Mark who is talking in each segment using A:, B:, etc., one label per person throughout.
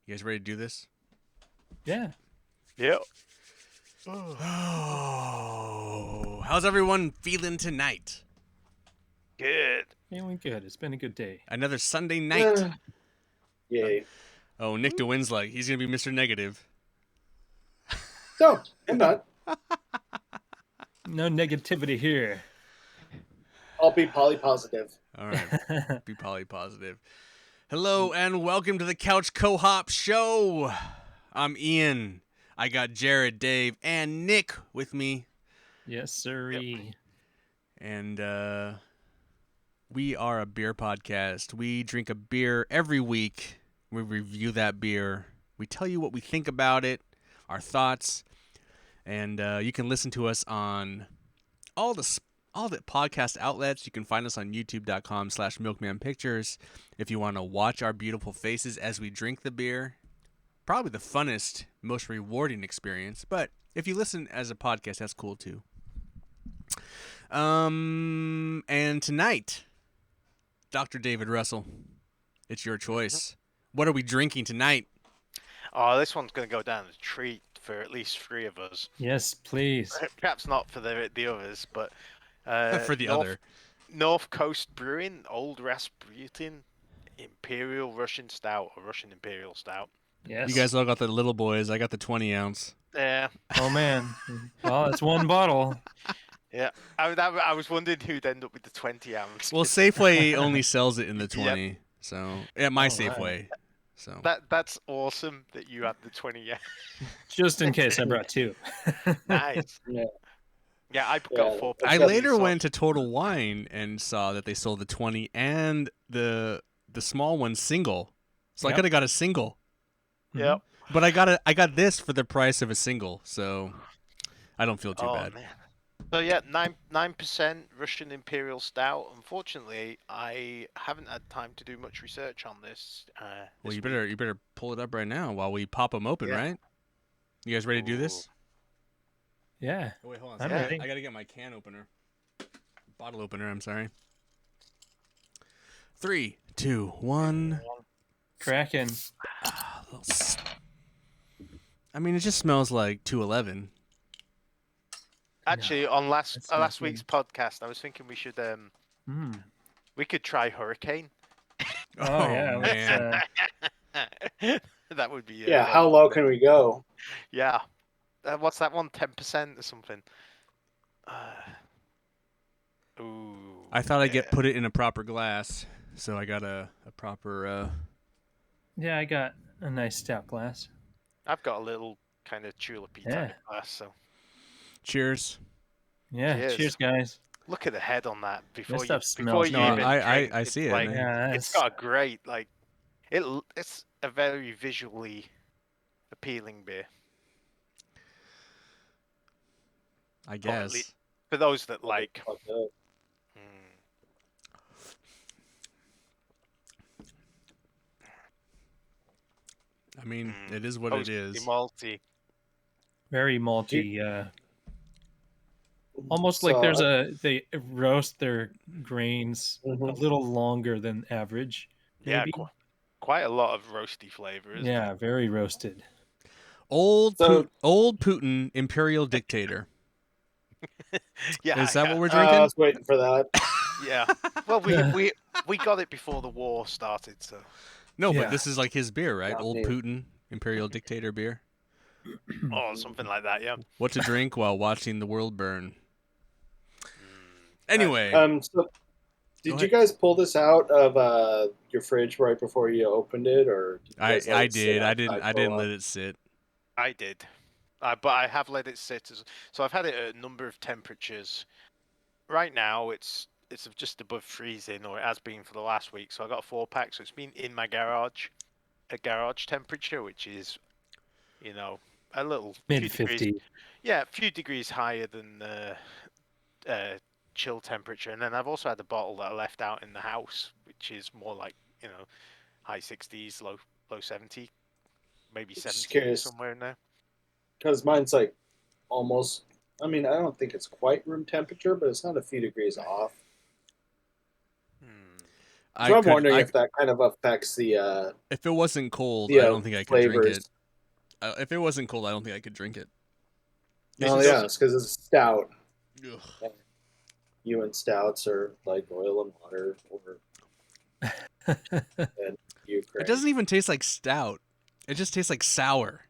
A: You guys ready to do this?
B: Yeah.
C: Yep.
A: Oh, how's everyone feeling tonight?
C: Good.
B: Feeling good. It's been a good day.
A: Another Sunday night.
D: Yay.
A: Oh, Nick DeWin's like, he's going to be Mr. Negative.
D: No, I'm not.
B: No negativity here.
D: I'll be polypositive.
A: All right, be poly positive. Hello and welcome to the Couch Co-op Show. I'm Ian. I got Jared, Dave, and Nick with me.
B: Yes, sirree.
A: And we are a beer podcast. We drink a beer every week. We review that beer. We tell you what we think about it, our thoughts, and you can listen to us on all the podcast outlets. You can find us on youtube.com/milkmanpictures if you want to watch our beautiful faces as we drink the beer. Probably the funnest, most rewarding experience. But if you listen as a podcast, that's cool too. And tonight, Dr. David Russell, it's your choice. What are we drinking tonight?
C: Oh, this one's going to go down as a treat for at least three of us.
B: Yes, please.
C: Perhaps not for the others, but
A: For the other.
C: North Coast Brewing, Old Rasputin Imperial Russian Stout, or Russian Imperial Stout.
B: Yes.
A: You guys all got the little boys. I got the 20 ounce.
C: Yeah.
B: Oh, man. Well, it's one bottle.
C: Yeah. I was wondering who'd end up with the 20 ounce.
A: Well, Safeway only sells it in the 20. Yep. So, at my Safeway.
B: Right.
A: So
C: That's awesome that you have the 20 ounce.
B: Just in case I brought two.
C: Nice. Yeah, I got 4 packs.
A: I later went to Total Wine and saw that they sold the 20 and the small one single. So I could have got a single.
C: Yep.
A: But I got this for the price of a single, so I don't feel too bad.
C: Man. So yeah, 9% Russian Imperial Stout. Unfortunately, I haven't had time to do much research on this.
A: Well, you better pull it up right now while we pop them open, right? You guys ready to do this?
B: Yeah.
A: Oh, wait, hold on.
B: I'm ready.
A: I gotta get my can opener, bottle opener. I'm sorry. 3, 2, 1.
B: Kraken.
A: I mean, it just smells like 211.
C: Actually,
B: No,
C: on last
B: not
C: week's podcast, I was thinking we should we could try Hurricane.
B: Oh, yeah.
A: Man.
C: That would be
D: Yeah,
C: fun.
D: how low can we go?
C: Yeah. What's that one? 10% or something. Ooh.
A: I thought I'd put it in a proper glass, so I got a proper.
B: Yeah, I got a nice stout glass.
C: I've got a little kind of tulipy type glass, so.
A: Cheers.
B: Yeah, cheers guys.
C: Look at the head on that before
B: This
C: you
B: stuff smells
C: even
B: good.
C: drink.
A: I see
C: It's
A: it.
C: like,
A: Man.
C: it's got a great it's a very visually appealing beer.
A: I guess.
C: For those that like.
A: I mean, it is what it is.
C: Malty.
B: Very malty. Almost like they roast their grains a little longer than average. Maybe.
C: Yeah, quite a lot of roasty flavor, isn't it?
B: Yeah, very roasted.
A: Old Putin Imperial Dictator.
C: Yeah,
A: is that what we're drinking?
D: I was waiting for that.
C: Yeah. Well, we got it before the war started, so.
A: No, but this is like his beer, right?
D: Yeah,
A: Old Putin Imperial Dictator beer.
C: Oh, something like that, yeah.
A: What to drink while watching the world burn. Anyway.
D: So did you guys pull this out of your fridge right before you opened it, or did you guys
A: I did. I didn't let it sit.
C: I did. But I have let it sit. So I've had it at a number of temperatures. Right now, it's just above freezing, or it has been for the last week. So I got a 4-pack. So it's been in my garage, at garage temperature, which is, a little
B: mid-50s.
C: Yeah, a few degrees higher than chill temperature. And then I've also had a bottle that I left out in the house, which is more like high 60s, low 70, maybe 70 somewhere in there.
D: Because mine's like almost. I mean, I don't think it's quite room temperature, but it's not a few degrees off.
A: I
D: So I'm
A: could.
D: wondering if that kind of affects the
A: If it wasn't cold, I
D: the
A: don't think I could drink
D: flavors.
A: it. If it wasn't cold, I don't think I could drink it. It's
D: Oh
A: just,
D: yeah, it's because it's stout.
A: ugh.
D: And you and stouts are like oil and water, or in
A: It
D: Ukraine.
A: doesn't even taste like stout. It just tastes like sour.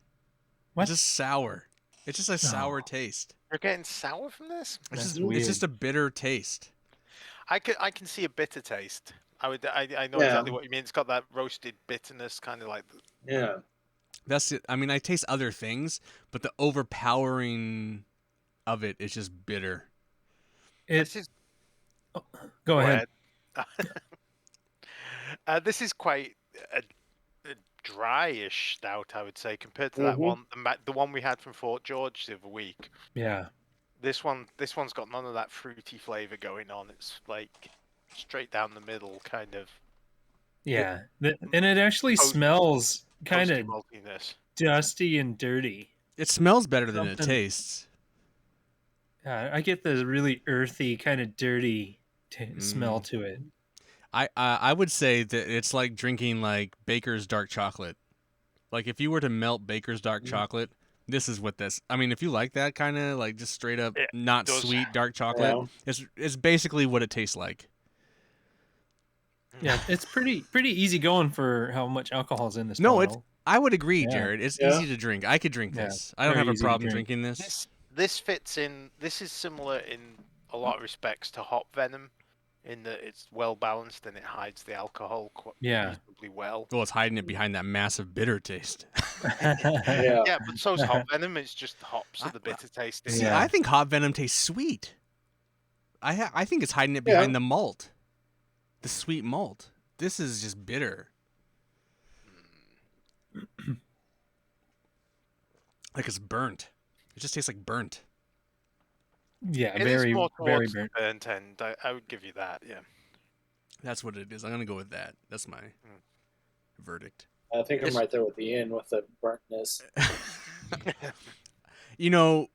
B: What?
A: It's just sour. It's just a sour
B: Oh.
A: taste.
C: You're getting sour from this?
A: It's
B: That's
A: just
B: weird.
A: it's just a bitter taste.
C: I can see a bitter taste. I know
D: Yeah.
C: exactly what you mean. It's got that roasted bitterness, kind of like.
D: Yeah.
A: That's it. I mean, I taste other things, but the overpowering of it is just bitter.
C: This is
B: Go ahead.
C: This is quite a dryish stout, I would say, compared to that
D: Mhm.
C: one, the one we had from Fort George the other week.
B: Yeah.
C: This one's got none of that fruity flavor going on. It's like straight down the middle, kind of
B: Yeah. And it actually
C: Toast-
B: smells kind
C: toasty
B: of
C: maltiness.
B: dusty and dirty.
A: It smells better than it
B: Something-
A: tastes.
B: Yeah, I get the really earthy, kind of dirty smell to it.
A: I would say that it's like drinking like Baker's dark chocolate. Like if you were to melt Baker's dark chocolate, this is what this. I mean, if you like that kind of like just straight up
C: It
A: not
C: does.
A: sweet dark chocolate,
D: Yeah.
A: it's basically what it tastes like.
B: Yeah, it's pretty easy going for how much alcohol's in this
A: No,
B: bottle.
A: I would agree,
B: Yeah.
A: Jared. It's
D: Yeah.
A: easy to drink. I could drink
B: Yeah,
A: this. I don't
B: very
A: have a
B: easy to
A: problem
B: drink.
A: drinking this.
C: This fits in. This is similar in a lot of respects to hop venom, in that it's well balanced and it hides the alcohol
B: Yeah.
C: reasonably well.
A: Well, it's hiding it behind that massive bitter taste.
D: Yeah.
C: Yeah, but so's hop venom. It's just the hops of the bitter taste.
A: See,
B: Yeah.
A: I think hop venom tastes sweet. I think it's hiding it
D: Yeah.
A: behind the malt, the sweet malt. This is just bitter. Like it's burnt. It just tastes like burnt.
B: Yeah,
C: It is
B: very
C: more
B: very
C: towards the
B: burnt.
C: burnt end. I would give you that. Yeah.
A: That's what it is. I'm gonna go with that. That's my verdict.
D: I think I'm
C: This-
D: right there with Ian with the burntness.
A: You know,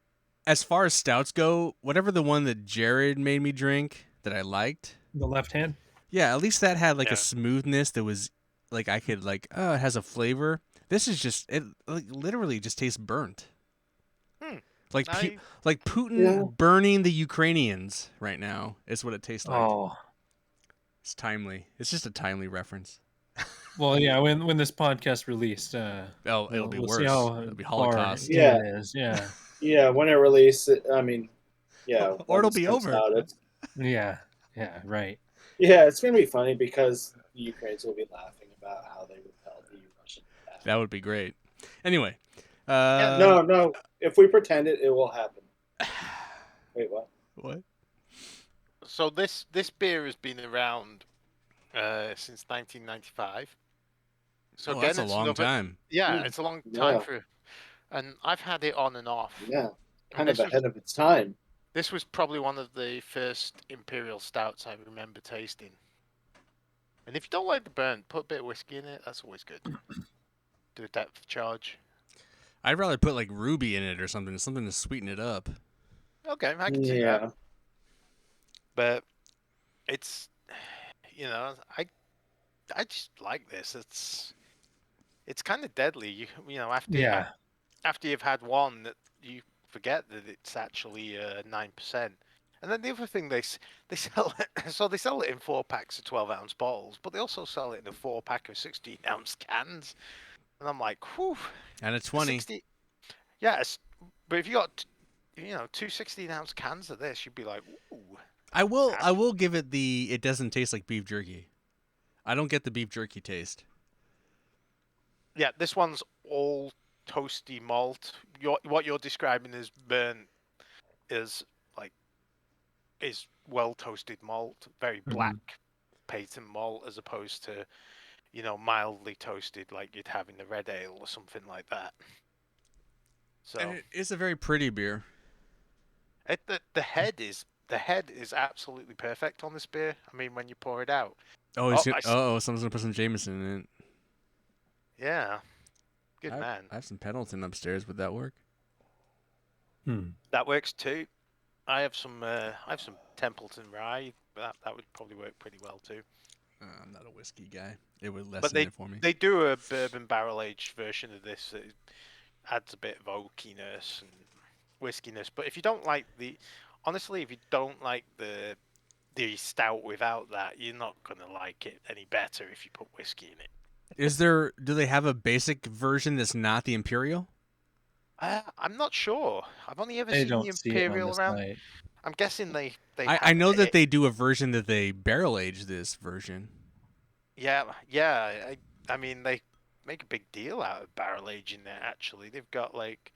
A: as far as stouts go, whatever the one that Jared made me drink that I liked,
B: The left hand.
A: yeah, at least that had like
C: Yeah.
A: a smoothness that was like I could like, oh, it has a flavor. This is just it like literally just tastes burnt. Like
C: I-
A: like Putin
D: Yeah.
A: burning the Ukrainians right now is what it tastes like.
B: Oh.
A: It's timely. It's just a timely reference.
B: Well, yeah, when this podcast released,
A: Oh, it'll be
B: we'll
A: worse.
B: see how
A: It'll be
B: far
A: Holocaust.
B: in
D: Yeah.
B: it is. Yeah.
D: Yeah, when it releases, I mean, yeah,
A: Or
D: when
A: it'll
D: this
A: be
D: comes
A: over.
D: out,
B: Yeah. Yeah, right.
D: yeah, it's gonna be funny because the Ukrainians will be laughing about how they repelled the Russian attack.
A: That would be great. Anyway,
D: No, if we pretend it, it will happen. Wait, what?
A: What?
C: So this beer has been around since 1995. So
A: Oh,
C: again,
A: that's a
C: it's
A: long
C: another-
A: time.
C: Yeah,
D: Yeah.
C: it's a long time
D: Yeah.
C: for, and I've had it on and off.
D: Yeah,
C: And
D: kind of
C: this was-
D: ahead of its time.
C: This was probably one of the first imperial stouts I remember tasting. And if you don't like the burn, put a bit of whiskey in it. That's always good. Do a depth charge.
A: I'd rather put like ruby in it or something to sweeten it up.
C: Okay, I can see
D: Yeah,
C: that. But it's, I just like this. It's kind of deadly. You know
B: Yeah.
C: after you've had one, that you forget that it's actually 9%. And then the other thing they sell it, so they sell it in 4-packs of 12-ounce bottles, but they also sell it in a 4-pack of 16-ounce cans. And I'm like, whew.
A: And it's 20.
C: 60, yeah, but if you got, two 16-ounce cans of this, you'd be like, ooh.
A: I will give it it doesn't taste like beef jerky. I don't get the beef jerky taste.
C: Yeah, this one's all toasty malt. What you're describing as burnt is well toasted malt, very black patent malt, as opposed to, mildly toasted like you'd have in the red ale or something like that. So
A: And it's a very pretty beer.
C: the head is absolutely perfect on this beer. I mean, when you pour it out.
A: Oh,
C: Oh,
A: someone's gonna put some Jameson in it.
C: Yeah. Good man.
A: I have some Pendleton upstairs. Would that work?
C: That works too. I have some Templeton rye. That would probably work pretty well too.
A: I'm not a whiskey guy. It would
C: But
A: lessen it for me.
C: they do a bourbon barrel aged version of this that adds a bit of oakiness and whiskiness. But if you don't like honestly, if you don't like the stout without that, you're not gonna like it any better if you put whiskey in it.
A: Do they have a basic version that's not the Imperial?
C: I'm not sure. I've only ever
B: They
C: seen the
B: don't see it on
C: Imperial
B: the
C: around.
B: site.
C: I'm guessing they
A: I
C: have
A: know that
C: it.
A: they do a version that they barrel age this version.
C: Yeah. I mean, they make a big deal out of barrel aging it. Actually, they've got like,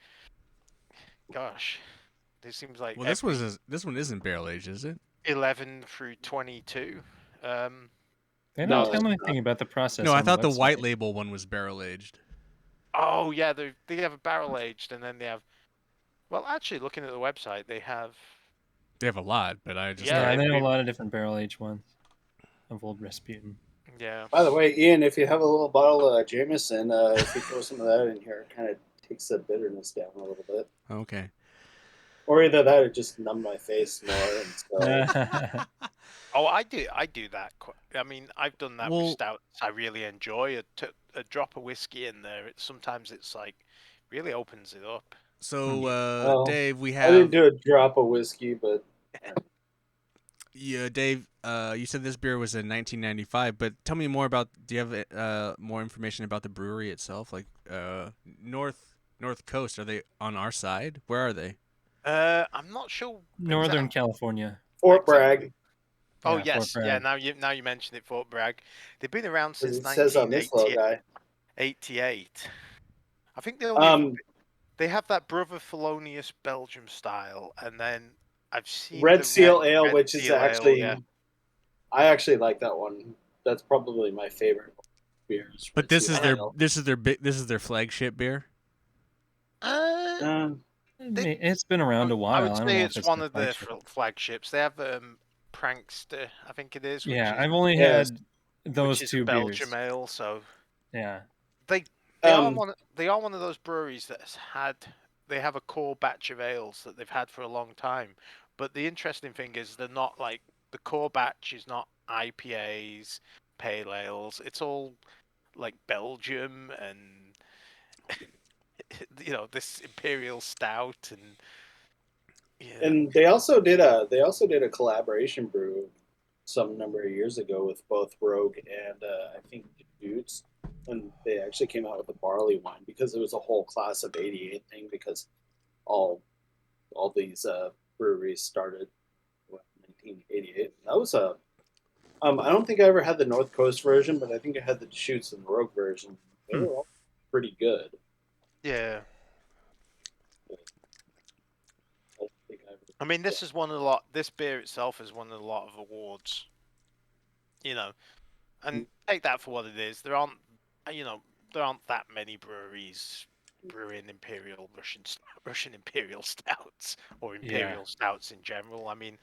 C: gosh, it seems like
A: Well, this one isn't barrel aged, is it?
C: 11 through 22.
B: They don't
D: No,
B: tell
D: it's
B: anything about the process.
A: No, I
B: on
A: thought the white
B: website.
A: label one was barrel aged.
C: Oh yeah, they have a barrel aged, and then they have. Well, actually, looking at the website, they have.
A: They have a lot, but I just
C: Yeah,
B: Yeah,
A: thought,
B: they have a
C: we-
B: lot of different barrel aged ones of old Rasputin.
C: Yeah.
D: By the way, Ian, if you have a little bottle of Jameson, if you throw some of that in here, it kind of takes the bitterness down a little bit.
A: okay.
D: Or either that or just numb my face more. And so,
C: Oh, I do that. I mean, I've done that with
A: Well-
C: stouts. I really enjoy a drop of whiskey in there. Sometimes it's like really opens it up.
A: So,
D: Well,
A: Dave, we
D: I didn't
A: have
D: do a drop of whiskey, but
A: yeah, Dave. You said this beer was in 1995, but tell me more about. Do you have more information about the brewery itself? Like North Coast, are they on our side? Where are they?
C: I'm not sure.
B: Northern
C: exact-
B: California.
D: Fort
C: Exactly.
D: Bragg,
C: Oh
B: Yeah, Fort
C: yes, yeah.
B: Bragg.
C: Now you mentioned it, Fort Bragg. They've been around
D: as
C: since
D: it says on this little guy.
C: 1988. I think they only they have that Brother Felonious Belgium style, and then I've seen
D: Red
C: the
D: Seal Ale,
C: Red
D: which is
C: Seal Ale,
D: actually,
C: yeah.
D: I actually like that one. That's probably my favorite beer.
A: But
D: Red
A: this
D: Seal
A: is their
D: Ale.
A: this is their flagship beer.
B: It's been around a while.
C: I would
B: don't
C: say
B: know
C: it's
B: if it's
C: one
B: their
C: of their
B: flagship.
C: flagships. They have Prankster, I think it is. Which
B: Yeah,
C: is,
B: I've only
D: Yes.
B: had those
C: which is
B: two
C: a Belgium
B: beers.
C: ale. So
B: Yeah.
C: they
D: Um,
C: they are one of those breweries that they have a core batch of ales that they've had for a long time. But the interesting thing is they're not like the core batch is not IPAs, pale ales. It's all like Belgium and this Imperial Stout and yeah.
D: And they also did a collaboration brew some number of years ago with both Rogue and I think Dudes, and they actually came out with a barley wine because it was a whole class of '88 thing because all these breweries started in 1988. That was a I don't think I ever had the North Coast version, but I think I had the Deschutes and the Rogue version. They were all pretty good.
C: Yeah.
D: I don't think I ever-
C: I mean, this beer itself has won a lot of awards. And take that for what it is. There aren't that many breweries brewing Russian Imperial Stouts or Imperial Stouts in general. I mean,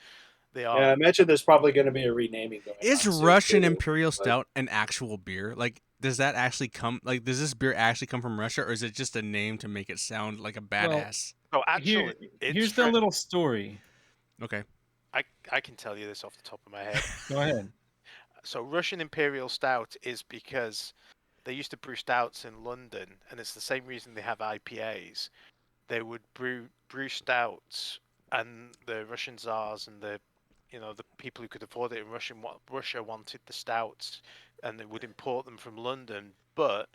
C: they are.
D: Yeah, I imagine there's probably going to be a renaming going
A: Is
D: on soon,
A: Russian
D: too,
A: Imperial
D: but-
A: Stout an actual beer? Like, does that actually come? Like, does this beer actually come from Russia, or is it just a name to make it sound like a badass?
C: Oh, actually,
B: Here's the little story.
A: Okay.
C: I can tell you this off the top of my head.
B: Go ahead.
C: So Russian Imperial Stout is because they used to brew stouts in London, and it's the same reason they have IPAs. They would brew stouts, and the Russian czars and the people who could afford it in Russia wanted the stouts, and they would import them from London. But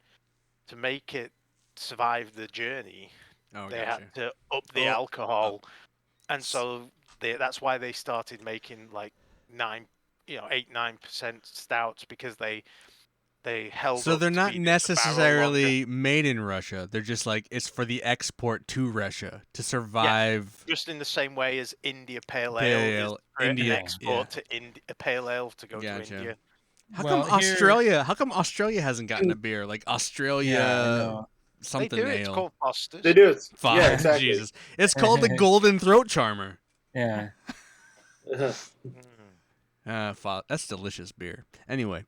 C: to make it survive the journey, they
A: gotcha.
C: had to up the alcohol, and so that's why they started making like 8-9% stouts because they held.
A: So
C: up
A: they're
C: to
A: not
C: be in the barrel
A: necessarily
C: longer.
A: made in Russia. They're just like it's for the export to Russia to survive.
C: Just in the same way as India Pale
A: Pale
C: Ale
A: Ale,
C: is for an
A: India-
C: export to a Pale Ale to go
A: Gotcha.
C: to India.
A: How
B: Well,
A: come
B: here-
A: Australia? How come Australia hasn't gotten a beer like Australia
B: Yeah, I know.
A: something
C: They do.
A: ale?
C: It's called Foster's.
D: They do.
A: Fuck,
D: Yeah, exactly.
A: Jesus. It's called the Golden Throat Charmer.
B: Yeah.
A: That's delicious beer. Anyway,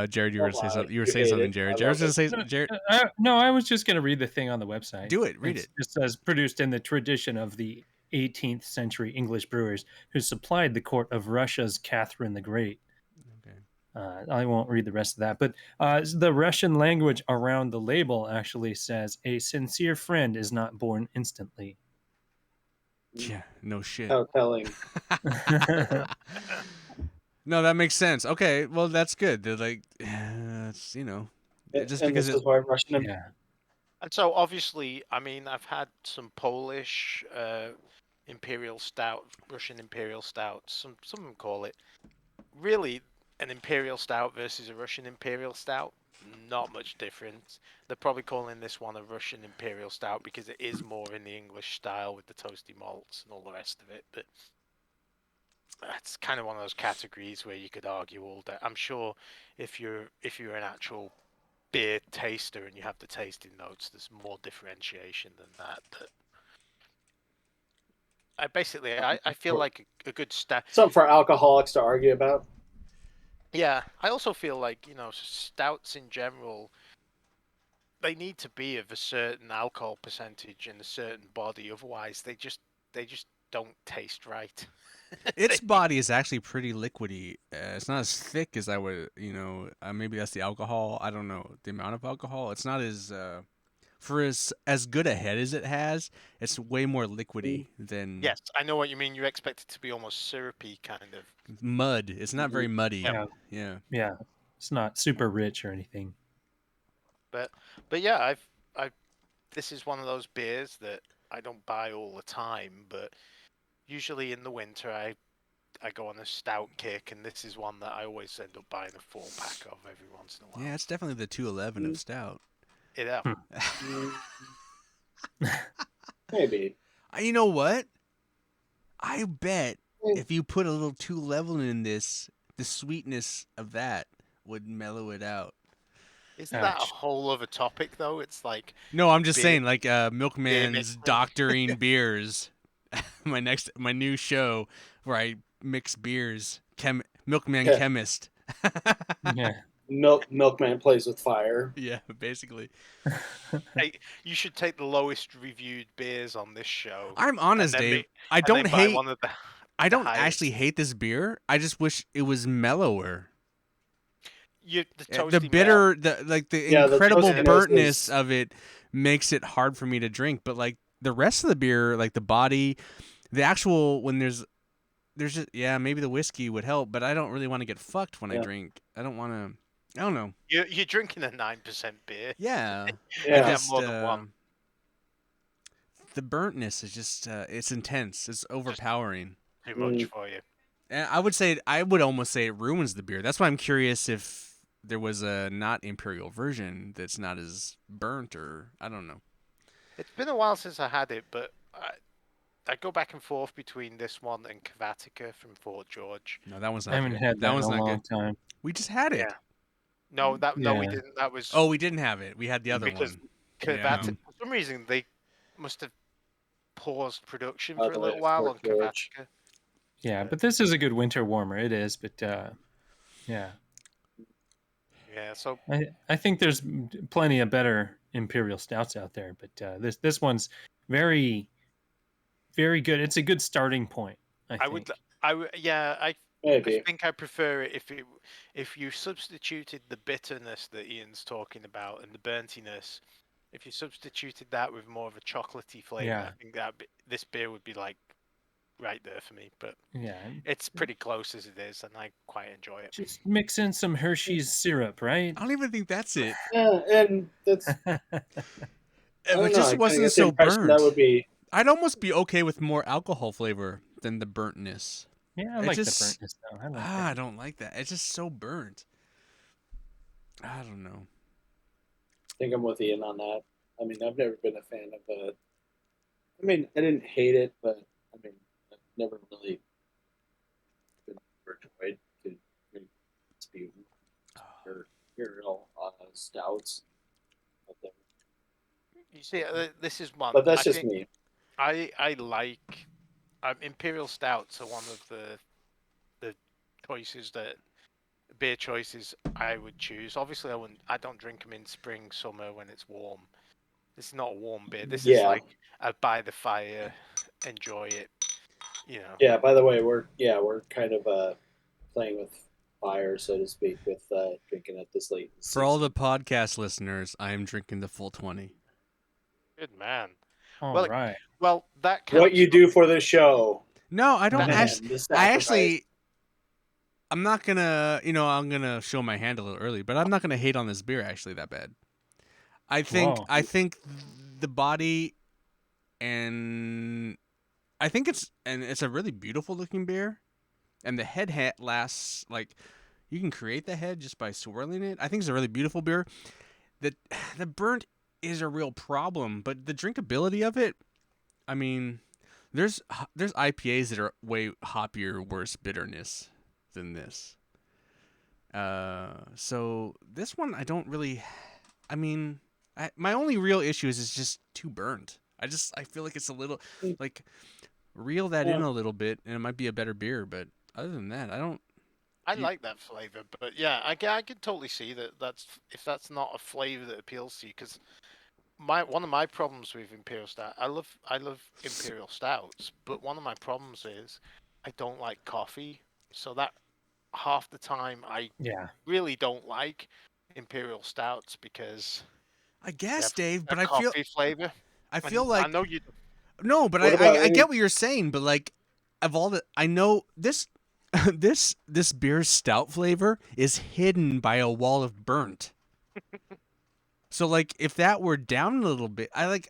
A: Jared, you were
D: Oh,
A: saying
D: wow.
A: something. You were
D: You
A: saying
D: hate
A: something,
D: it.
A: Jared.
D: I
A: Jared was
D: love
A: gonna say, Jared,
B: No, I was just going to read the thing on the website.
A: do it. Read it.
B: It says produced in the tradition of the 18th century English brewers who supplied the court of Russia's Catherine the Great.
A: Okay.
B: I won't read the rest of that, but the Russian language around the label actually says, "A sincere friend is not born instantly."
A: Yeah, no shit.
D: How telling.
A: No, that makes sense. Okay, well that's good. They're like, it's just
D: And
A: because
D: this
A: it.
D: is why Russian.
B: Yeah.
C: And so obviously, I mean, I've had some Polish Imperial Stout, Russian Imperial Stout. Some of them call it really an Imperial Stout versus a Russian Imperial Stout. Not much difference. They're probably calling this one a Russian Imperial Stout because it is more in the English style with the toasty malts and all the rest of it. But that's kind of one of those categories where you could argue all day. I'm sure if you're an actual beer taster and you have the tasting notes, there's more differentiation than that. But I feel like a good stout.
D: Something for alcoholics to argue about.
C: Yeah, I also feel like stouts in general, they need to be of a certain alcohol percentage and a certain body. Otherwise, they just don't taste right.
A: Its body is actually pretty liquidy. It's not as thick as I would, maybe that's the alcohol. I don't know the amount of alcohol. It's not as for as good a head as it has. It's way more liquidy than
C: Yes, I know what you mean. You expect it to be almost syrupy, kind of.
A: mud. It's not very muddy.
B: Yeah.
A: Yeah.
B: Yeah. It's not super rich or anything.
C: But yeah, I've this is one of those beers that I don't buy all the time, but usually in the winter I go on a stout kick, and this is one that I always end up buying a 4-pack of every once in a while.
A: Yeah, it's definitely the 211 of stout.
C: Yeah.
D: Maybe.
A: You know what? I bet if you put a little 211 in this, the sweetness of that would mellow it out.
C: Isn't that a
B: Ouch.
C: whole other topic though? It's like
A: No, I'm just
C: beer-
A: saying, like Milkman's
C: mixing.
A: doctoring beers. my new show where I mix beers. Milkman
D: Yeah.
A: chemist.
B: Yeah.
D: Milkman plays with fire.
A: Yeah, basically.
C: Hey, you should take the lowest reviewed beers on this show.
A: I'm honest,
C: and then
A: Dave.
C: ma-
A: I
C: and
A: don't
C: then buy
A: hate.
C: one of the
A: I
C: the
A: don't actually
C: highest.
A: hate this beer. I just wish it was mellower.
C: The
A: The
C: toasty
A: bitter, the
D: Yeah, the
A: incredible
D: toastiness
A: burntness
D: is-
A: of it makes it hard for me to drink. But like the rest of the beer, like the body, the actual when there's just maybe the whiskey would help, but I don't really want to get fucked when I
D: Yeah.
A: drink. I don't want to. I don't know.
C: You're drinking a 9% beer.
A: Yeah,
C: You
A: I
C: have
A: just
C: more than one.
A: the burntness is just it's intense. It's overpowering.
C: Too much for you.
A: And I would almost say it ruins the beer. That's why I'm curious if there was a not imperial version that's not as burnt, or I don't know.
C: It's been a while since I had it, but I go back and forth between this one and Kvatica from Fort George.
A: No, that one's not
B: I haven't
A: good.
B: had that in
A: one's
B: a
A: not
B: long
A: good.
B: time.
A: We just had it.
C: Yeah. No, no, we
B: Yeah.
C: didn't. That was
A: Oh, we didn't have it. We had the other
C: because
A: one.
C: Kvatica, for some reason, they must have paused production
D: By
C: for a
D: the
C: little
D: way,
C: while on
D: Fort George.
C: Kvatica.
B: Yeah, but this is a good winter warmer. It is, but yeah.
C: Yeah, so
B: I think there's plenty of better imperial stouts out there, but this one's very very good. It's a good starting point. I
C: would,
B: think.
C: I
D: Maybe.
C: think I prefer it if you substituted the bitterness that Ian's talking about and the burntiness. If you substituted that with more of a chocolatey flavor,
B: Yeah.
C: I think this beer would be like right there for me. But
B: Yeah,
C: it's pretty close as it is, and I quite enjoy it.
B: just mix in some Hershey's syrup, right?
A: I don't even think that's it.
D: Yeah, and that's. I
A: It
D: don't know,
A: just
D: I kinda
A: wasn't
D: get the
A: so
D: impression
A: burnt.
D: That would be.
A: I'd almost be okay with more alcohol flavor than the burntness.
B: Yeah, I
A: It
B: like
A: just-
B: the burntness though. I like
A: I
B: that.
A: don't like that. It's just so burnt. I don't know.
D: I think I'm with Ian on that. I mean, I've never been a fan of a. I mean, I didn't hate it, but I mean, I've never really been overjoyed to drink Rasputin or Imperial stouts.
C: You see, this is one.
D: But that's
C: I
D: just
C: think
D: me.
C: I like Imperial Stouts are one of the choices that beer choices I would choose. Obviously, I don't drink them in spring, summer when it's warm. This is not a warm beer. This is
D: Yeah.
C: like a by the fire, enjoy it. You know.
D: Yeah. By the way, we're kind of playing with fire, so to speak, with drinking it this late in the
A: For all
D: season.
A: the podcast listeners, I am drinking the full 20.
C: Good man.
B: All
C: Well,
B: right.
C: well, that
D: What
C: counts.
D: you do for the show,
A: No, I don't
C: That-
A: actually.
D: the
A: I
D: sacrifice.
A: actually. I'm not gonna. I'm gonna show my hand a little early, but I'm not gonna hate on this beer actually that bad. I think.
B: Whoa.
A: I think the body, and I think it's a really beautiful looking beer, and the head lasts like. You can create the head just by swirling it. I think it's a really beautiful beer. The burnt is a real problem, but the drinkability of it, I mean, there's IPAs that are way hoppier, worse bitterness than this. So this one I don't really. I mean, my only real issue is it's just too burnt. I feel like it's a little like reel that in a little bit, and it might be a better beer. But other than that, I don't.
C: I like that flavor, but yeah, I can totally see that. If that's not a flavor that appeals to you, because one of my problems with Imperial Stout, I love Imperial Stouts, but one of my problems is I don't like coffee, so that half the time I
B: Yeah.
C: really don't like Imperial Stouts because
A: I
C: they
A: guess,
C: have
A: Dave,
C: a
A: but I
C: coffee flavor.
A: feel
C: And
A: like
C: I know you.
A: no, but
D: What about
A: I
D: any-
A: get what you're saying, but like of all the I know this this beer's stout flavor is hidden by a wall of burnt. So like if that were down a little bit, I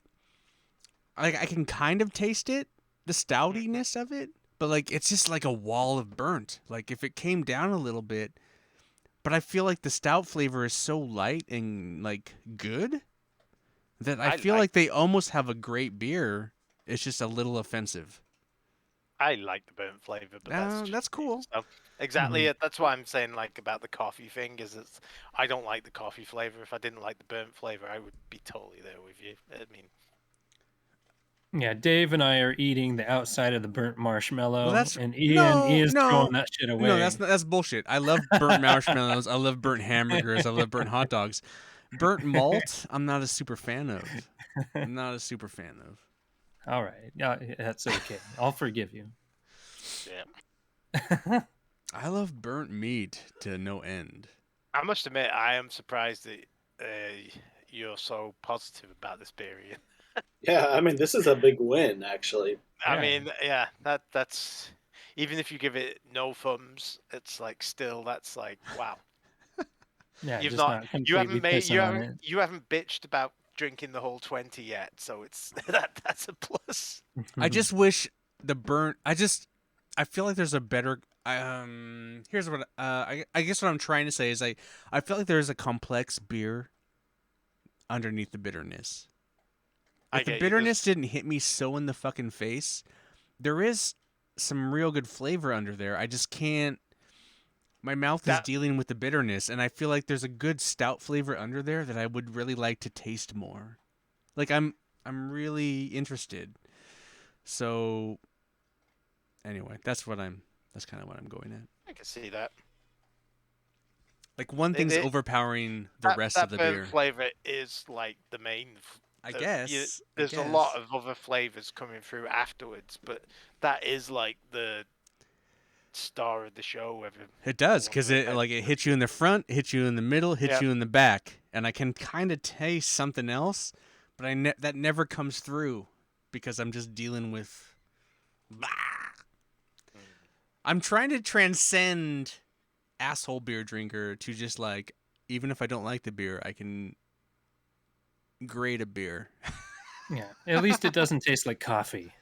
A: can kind of taste it, the stoutiness of it, but like it's just like a wall of burnt. Like if it came down a little bit, but I feel like the stout flavor is so light and like good that I feel like they almost have a great beer. It's just a little offensive.
C: I like the burnt flavor, but that's
A: That's cool.
C: so exactly it. That's what I'm saying. Like about the coffee thing is, I don't like the coffee flavor. If I didn't like the burnt flavor, I would be totally there with you. I mean,
B: Yeah, Dave and I are eating the outside of the burnt marshmallow,
A: Well, that's
B: and Ian is
A: no,
B: throwing that shit away.
A: no. That's bullshit. I love burnt marshmallows. I love burnt hamburgers. I love burnt hot dogs. Burnt malt, I'm not a super fan of. I'm not a super fan of.
B: All right. Yeah, that's okay. I'll forgive you.
C: yeah.
A: I love burnt meat to no end.
C: I must admit, I am surprised that you're so positive about this beer, Ian.
D: Yeah, I mean, this is a big win, actually.
C: I
B: Yeah.
C: mean, yeah, that's even if you give it no thumbs, it's like still that's like wow.
B: Yeah,
C: You've
B: just
C: not, you
B: completely
C: haven't made,
B: pissing on it.
C: you haven't bitched about drinking the whole 20 yet, so it's that's a plus.
A: I just wish the burnt. I feel like there's a better. Here's what. I guess what I'm trying to say is I feel like there's a complex beer underneath the bitterness.
C: I
A: If the
C: get you,
A: bitterness didn't hit me so in the fucking face, there is some real good flavor under there. I just can't. My mouth is
C: That-
A: dealing with the bitterness, and I feel like there's a good stout flavor under there that I would really like to taste more. Like I'm really interested. So anyway, that's kind of what I'm going at.
C: I can see that.
A: Like one thing's
C: it-
A: overpowering the rest of the
C: burnt
A: beer.
C: flavor is like the main.
A: I
C: the-
A: guess.
C: there's a lot of other flavors coming through afterwards, but that is like the star of the show.
A: It does because it hits you in the front, hits you in the middle, hits
C: Yep.
A: you in the back, and I can kind of taste something else, but that never comes through because I'm just dealing with. Bah! I'm trying to transcend asshole beer drinker to just like even if I don't like the beer, I can grade a beer.
B: Yeah, at least it doesn't taste like coffee.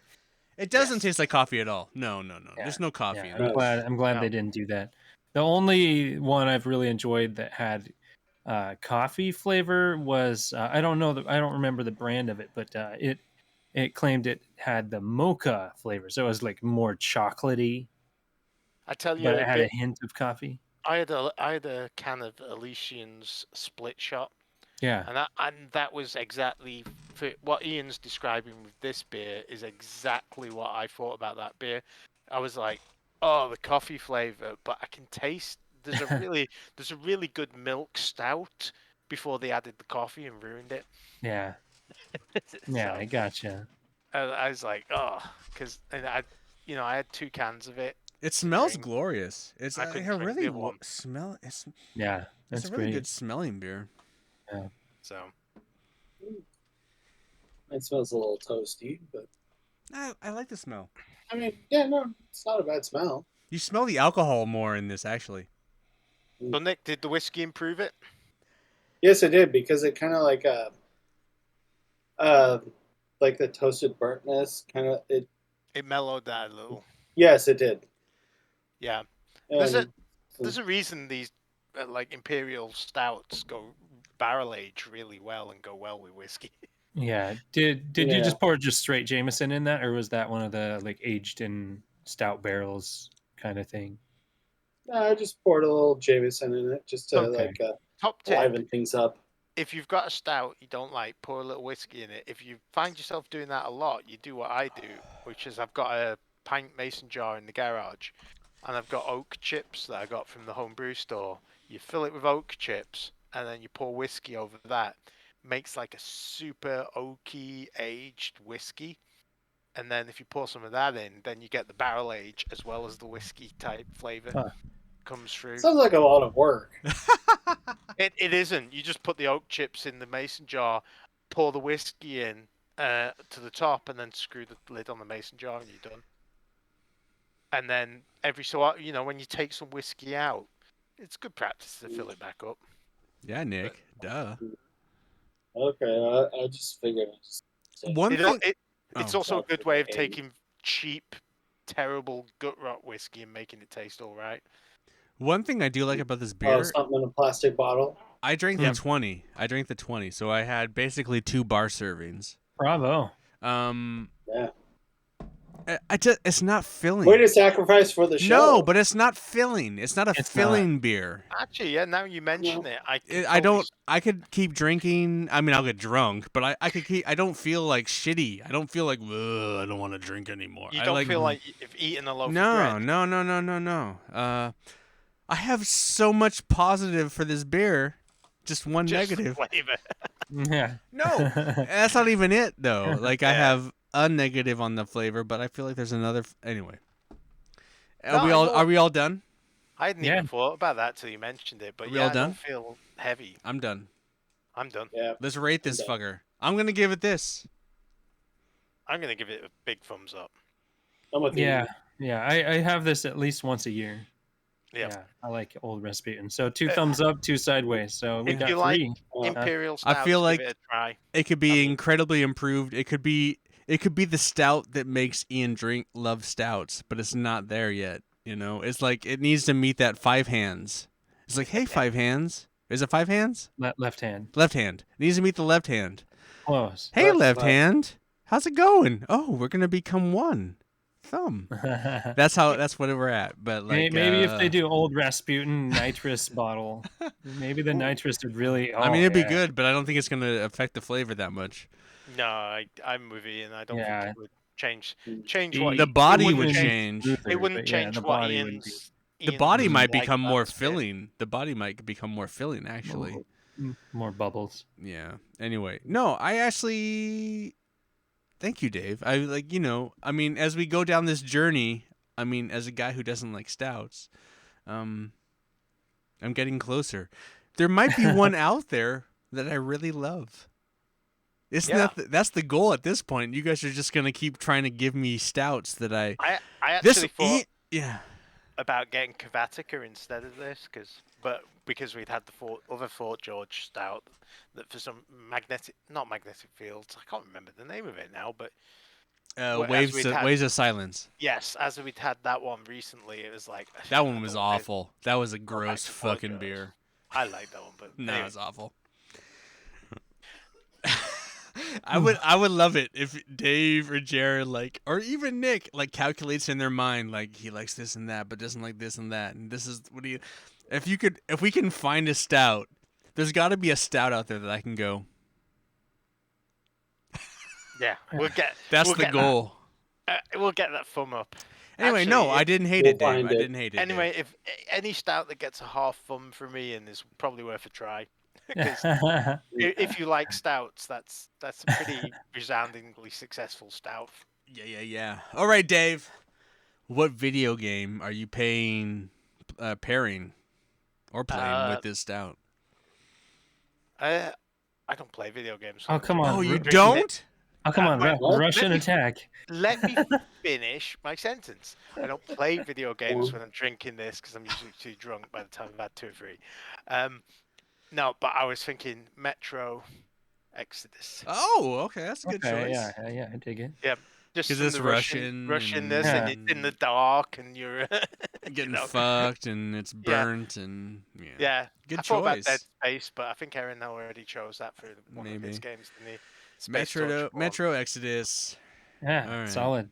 A: It doesn't taste like coffee at all. No.
B: Yeah,
A: There's no coffee
B: Yeah,
A: in it.
B: I'm glad
C: No.
B: they didn't do that. The only one I've really enjoyed that had coffee flavor was I don't remember the brand of it, but it claimed it had the mocha flavor, so it was like more chocolatey,
C: I tell you,
B: but it had a hint of coffee.
C: I had a can of Elysian's split shot,
B: Yeah,
C: and that was exactly what Ian's describing with this beer is exactly what I thought about that beer. I was like, oh, the coffee flavor, but I can taste there's a really good milk stout before they added the coffee and ruined it.
B: yeah,
C: So,
B: I gotcha.
C: I was like, oh, because I had 2 cans of it,
A: It smells
C: drink.
A: glorious. It's
C: I
A: a
C: couldn't drink the other one.
A: smell. It's
B: Yeah,
A: it's
B: that's
A: a really
B: great.
A: good smelling beer.
C: So
D: It smells a little toasty, but
A: I like the smell.
D: I mean, yeah, no, it's not a bad smell.
A: You smell the alcohol more in this actually.
C: So Nick, did the whiskey improve it?
D: Yes, it did because it kind of like the toasted burntness kind of it.
C: It mellowed that a little.
D: Yes, it did.
C: Yeah.
D: And
C: There's a reason these like imperial stouts go barrel age really well and go well with whiskey.
B: Yeah. Did you
D: Yeah.
B: just pour just straight Jameson in that, or was that one of the like aged in stout barrels kind of thing?
D: no, I just poured a little Jameson in it just to
B: Okay.
C: Top tip:
D: liven things up.
C: if you've got a stout you don't like, pour a little whiskey in it. If you find yourself doing that a lot, you do what I do, which is I've got a pint mason jar in the garage, and I've got oak chips that I got from the homebrew store. You fill it with oak chips, and then you pour whiskey over that. Makes like a super oaky aged whiskey. And then if you pour some of that in, then you get the barrel age as well as the whiskey type flavor
B: Huh.
C: comes through.
D: Sounds like a lot of work.
C: It isn't. You just put the oak chips in the mason jar, pour the whiskey in to the top, and then screw the lid on the mason jar, and you're done. And then every so often, when you take some whiskey out, it's good practice to fill it back up.
A: Yeah, Nick. Duh.
D: Okay, I just figured.
A: One thing.
C: It's
A: Oh.
C: also a good way of taking cheap, terrible gut rot whiskey and making it taste all right.
A: One thing I do like about this
D: Oh,
A: beer,
D: something in a plastic bottle.
A: I drank
B: Yeah.
A: the 20. I drank the 20, so I had basically 2 bar servings.
B: Bravo.
D: Yeah.
A: It's not filling.
D: Way to sacrifice for the show.
A: No, but it's not filling. It's not a
B: It's
A: filling beer.
C: Actually, yeah. Now you mention it,
A: I don't. I could keep drinking. I mean, I'll get drunk, but I could keep. I don't feel like shitty. I don't feel like I don't want to drink anymore.
C: You don't feel like you've eaten a loaf of bread.
A: No. I have so much positive for this beer, just one
C: Just
A: negative.
C: flavor.
B: Yeah.
A: No, that's not even it though. Like I
C: Yeah.
A: have a negative on the flavor, but I feel like there's another. Anyway,
C: No, I know.
A: Are we all done?
C: I hadn't
B: Yeah.
C: even thought about that till you mentioned it, but
A: Are we
C: yeah,
A: all
C: I
A: done?
C: don't feel heavy.
A: I'm done.
C: I'm done.
D: Yeah.
A: Let's rate this
D: done.
A: fucker. I'm gonna give it this.
C: I'm gonna give it a big thumbs up.
D: I'm with you.
B: Yeah. I have this at least once a year.
C: Yeah.
B: Yeah, I like old Rasputin. So 2 thumbs up, 2 sideways. So we
C: If
B: got
C: you like
B: 3.
C: Imperial
A: I
C: Stout,
A: feel like
C: give it a try.
A: it could be
C: I mean-
A: incredibly improved. It could be the stout that makes Ian love stouts, but it's not there yet. It's like it needs to meet that 5 hands. It's like, hey, 5 hands. Is it 5 hands?
B: Left hand.
A: Left hand. It needs to meet the left hand.
B: Close.
A: Hey,
D: That's
A: left
D: fine.
A: hand. How's it going? Oh, we're gonna become one thumb. That's what we're at. But like,
B: maybe if they do old Rasputin nitrous bottle, maybe the nitrous would really.
A: I mean, it'd be
B: yeah.
A: good, but I don't think it's gonna affect the flavor that much.
C: No, I'm with Ian. I don't
B: Yeah.
C: think it would change
B: The-
C: what
A: The
C: he-
A: body
C: it
A: would
C: wouldn't
A: change.
B: smoother,
C: It wouldn't
B: but yeah,
C: change
B: the
C: what
B: body wouldn't be.
A: The body
C: Ian's
A: might
C: like
A: become
C: about
A: more
C: this beer.
A: filling. The body might become more filling, actually.
B: More bubbles.
A: Yeah. Anyway, no, I actually. Thank you, Dave. I mean, as we go down this journey, I mean, as a guy who doesn't like stouts, I'm getting closer. There might be one out there that I really love. That's the goal at this point. You guys are just gonna keep trying to give me stouts that I.
C: I actually thought
A: yeah.
C: about getting Cavatica instead of this because we'd had the other Fort George Stout that for some not magnetic fields. I can't remember the name of it now, but
A: Waves of Silence.
C: yes, as we'd had that one recently, it was like
A: That one was
C: I don't know,
A: awful. That was a
C: back
A: gross
C: to Fort
A: fucking
C: George.
A: beer.
C: I like that one, but
A: No,
C: anyway.
A: it's awful. I would love it if Dave or Jared or even Nick calculates in their mind he likes this and that but doesn't like this and that, and this is if we can find a stout, there's got to be a stout out there that I can go.
C: Yeah,
A: That's
C: we'll
A: the
C: get
A: goal.
C: we'll get that thumb up.
A: Anyway,
C: Actually,
A: no, I didn't hate
D: we'll
A: it, Dave.
D: find
A: I
D: it.
A: didn't hate it.
C: Anyway,
A: Dave.
C: if any stout that gets a half thumb from Ian is probably worth a try. 'Cause if you like stouts, that's a pretty resoundingly successful stout.
A: Yeah. All right, Dave. What video game are you pairing or playing with this stout?
C: I don't play video games.
B: Oh, come on.
A: Oh, you
C: drinking it.
A: don't?
B: Oh, come on.
C: Wait,
B: Russian
C: let me-
B: attack.
C: Let me finish my sentence. I don't play video games when I'm drinking this because I'm usually too drunk by the time I've had 2 or 3. No, but I was thinking Metro Exodus.
A: Oh, okay, that's a good
B: Okay,
A: choice.
B: yeah, I dig it.
C: Yeah, just
A: 'Cause
C: from
A: it's
C: the
A: Russian
C: Russianness,
B: and-
C: and it's in the dark, and you're
A: Getting
C: know.
A: fucked and it's
C: Yeah.
A: burnt and
C: Yeah,
A: Good
C: I thought about
A: choice.
C: Dead Space, but I think Aaron already chose that for one of
A: Maybe.
C: his games, didn't he? Space
A: Metro
C: Torch 1.
A: Metro Exodus.
B: Yeah,
A: All right.
B: solid.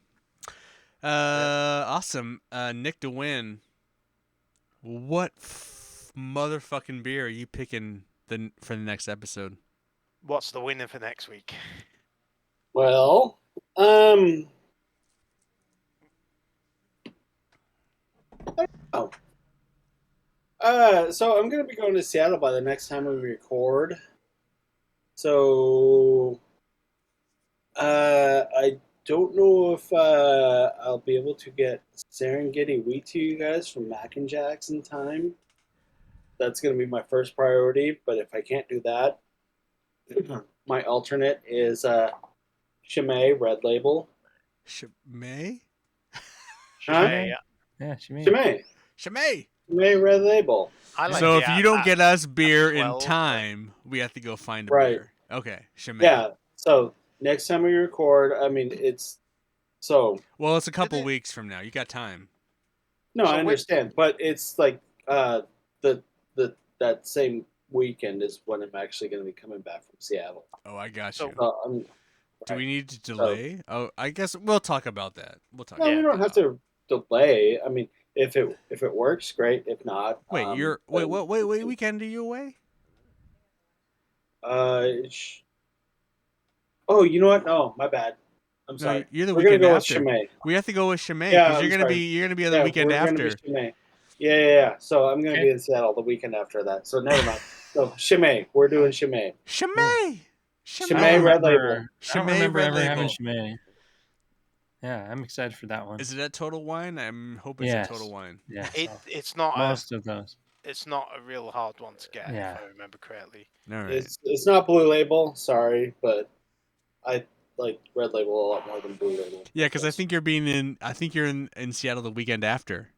A: Awesome. Nick to win. What motherfucking beer are you picking for the next episode?
C: What's the winner for next week?
D: Well, so I'm gonna be going to Seattle by the next time we record. So, I don't know if I'll be able to get Serengeti wheat to you guys from Mac and Jack's in time. That's gonna be my first priority. But if I can't do that, my alternate is Chimay Red Label.
A: May?
C: Chimay,
B: Yeah, she made
D: Chimay.
A: Chimay.
D: Chimay Red Label.
C: I like
A: So
C: the
A: if you don't get us beer in
C: 12, but-
A: time, we have to go find a
D: Right.
A: beer. Okay, Chimay.
D: Yeah. So next time we record, I mean, it's so.
A: Well, it's a couple
C: it-
A: weeks from now. You got time.
D: No,
C: So
D: I
C: wait-
D: understand, but it's like the that same weekend is when I'm actually going to be coming back from Seattle.
A: Oh, I got
C: So-
A: you.
D: I'm,
A: Do we need to delay? Oh, I guess we'll talk about that. We'll talk.
D: no,
A: about
D: we don't
A: that.
D: have to delay. I mean, if it works, great. If not,
A: Wait, you're
D: then-
A: wait. Weekend are you away?
D: Oh, you know what? No, my bad. I'm
A: No,
D: sorry.
A: you're the
D: We're gonna
A: weekend
D: go
A: after.
D: with Chimay.
A: We have to go with Chimay
D: Yeah,
A: because
D: I'm
A: you're
D: sorry.
A: gonna be there the weekend
D: we're
A: after.
D: Gonna be Chimay. Yeah. So I'm gonna
B: Okay.
D: be in Seattle the weekend after that. So never mind. So Chimay, we're doing Chimay.
A: Chimay.
D: Chimay Red Label.
B: I don't
A: Chimay
B: remember
A: Red
B: ever having
A: Label.
B: Chimay. Yeah, I'm excited for that one.
A: Is it at Total Wine? I'm hoping it's
B: Yes.
A: at Total Wine.
B: Yeah,
C: It's not
B: most of those.
C: it's not a real hard one to get
B: Yeah.
C: if I remember correctly.
A: All right.
D: It's not Blue Label. Sorry, but I like Red Label a lot more than Blue Label.
A: Yeah, because I think you're in Seattle the weekend after.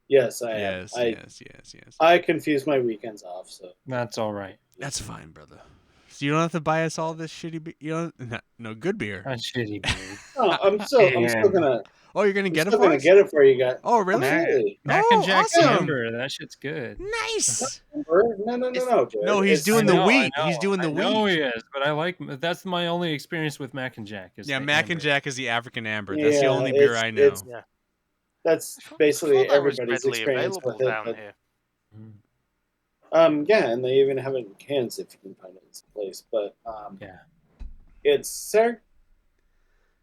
D: Yes, I am.
A: Yes.
D: I confuse my weekends off. So
B: That's all right.
A: That's fine, brother. So you don't have to buy us all this shitty beer. You don't. No good beer.
B: That's shitty, dude.
D: no, I'm still gonna
A: Oh, you're gonna get it
D: still
A: for
D: gonna
A: us?
D: get it for you guys.
A: Oh, really?
D: Absolutely.
B: Mac
A: Oh,
B: and Jack
A: awesome.
B: Amber. That shit's good.
A: Nice.
D: No, Jared.
A: No, he's
D: It's-
A: doing
B: I
A: the
B: know,
A: wheat.
B: I
A: He's
B: know,
A: doing the
B: I know
A: wheat.
B: he is, but I like that's my only experience with Mac and Jack. Is
A: Yeah,
B: the
A: Mac
B: Amber.
A: and Jack is the African amber. That's the
D: Yeah,
A: only beer
D: it's-
A: I know.
D: it's-
C: Yeah.
D: That's
C: I
D: basically
C: thought that was
D: everybody's
C: readily
D: experience
C: available
D: with it.
C: down
D: But,
C: here.
B: Mm.
D: yeah, and they even have it in cans if you can find it in some place. But
B: Yeah.
D: it's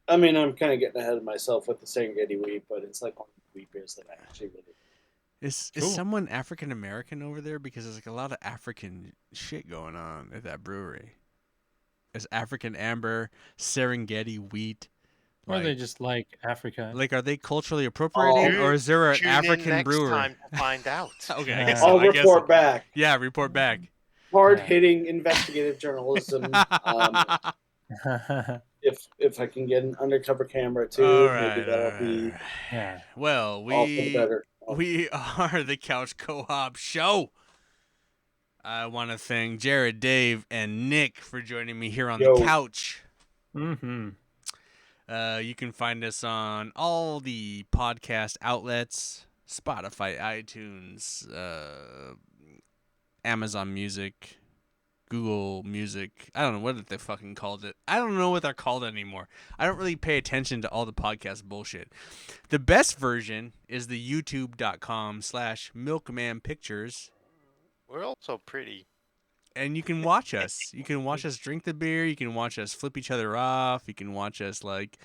D: I mean, I'm kind of getting ahead of myself with the Serengeti wheat, but it's like one of the wheat beers that I actually really.
A: Is
B: Cool.
A: someone African American over there? Because there's like a lot of African shit going on at that brewery. There's African amber, Serengeti wheat.
B: Or they just like Africa.
A: Like, are they culturally appropriating, or is there an
C: Tune in
A: African
C: next
A: brewer?
C: time to find out.
A: Okay, I
B: Yeah.
A: guess so.
D: I'll
A: I guess
D: report
A: so.
D: back.
A: Yeah, report back.
D: Hard hitting investigative journalism. If I can get an undercover camera too,
A: All
D: maybe
A: right,
D: that'll
A: all
D: be
A: right.
B: Yeah.
A: Well,
D: all for the better.
A: we are the Couch Co-op Show. I want to thank Jared, Dave, and Nick for joining me here on
D: Yo.
A: the couch.
B: Mm-hmm.
A: You can find us on all the podcast outlets: Spotify, iTunes, Amazon Music, Google Music. I don't know what they fucking called it. I don't know what they're called anymore. I don't really pay attention to all the podcast bullshit. The best version is the youtube.com/milkmanpictures.
C: We're also pretty.
A: And you can watch us. You can watch us drink the beer. You can watch us flip each other off. You can watch us like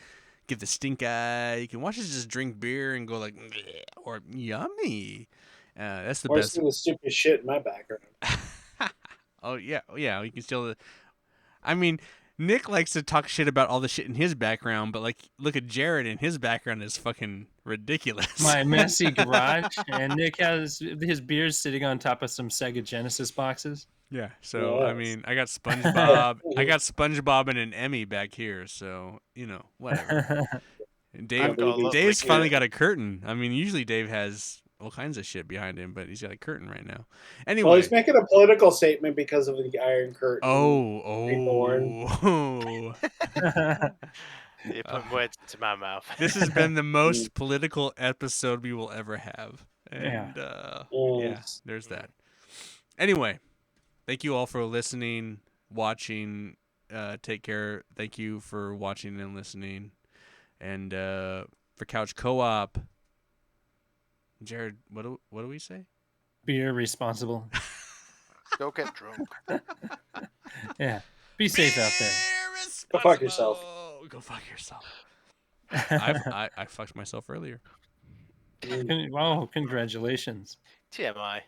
A: get the stink eye. You can watch us just drink beer and go like, "Bleh," or yummy. That's the
D: Or
A: best.
D: some of the stupid shit in my background.
A: Oh yeah. You can still. I mean, Nick likes to talk shit about all the shit in his background, but like, look at Jared, and his background is fucking ridiculous.
B: My messy garage, and Nick has his beers sitting on top of some Sega Genesis boxes.
A: Yeah, so I
D: Yes.
A: mean, I got SpongeBob and an Emmy back here, so whatever. And
C: I've got a lovely
A: Dave's finally
C: kid.
A: got a curtain. I mean, usually Dave has all kinds of shit behind him, but he's got a curtain right now.
D: Well,
A: Anyway,
D: he's making a political statement because of the Iron Curtain. Reborn.
C: You're putting words into my mouth.
A: This has been the most political episode we will ever have, and yeah,
D: Yes.
A: there's that. Anyway, thank you all for listening, watching. Take care. Thank you for watching and listening. And for Couch Co-op, Jared, what do we say?
B: Beer responsible.
C: Go get drunk.
B: Yeah. Be safe out there.
D: Go fuck yourself.
A: Go fuck yourself. I fucked myself earlier.
B: Wow, congratulations.
C: TMI.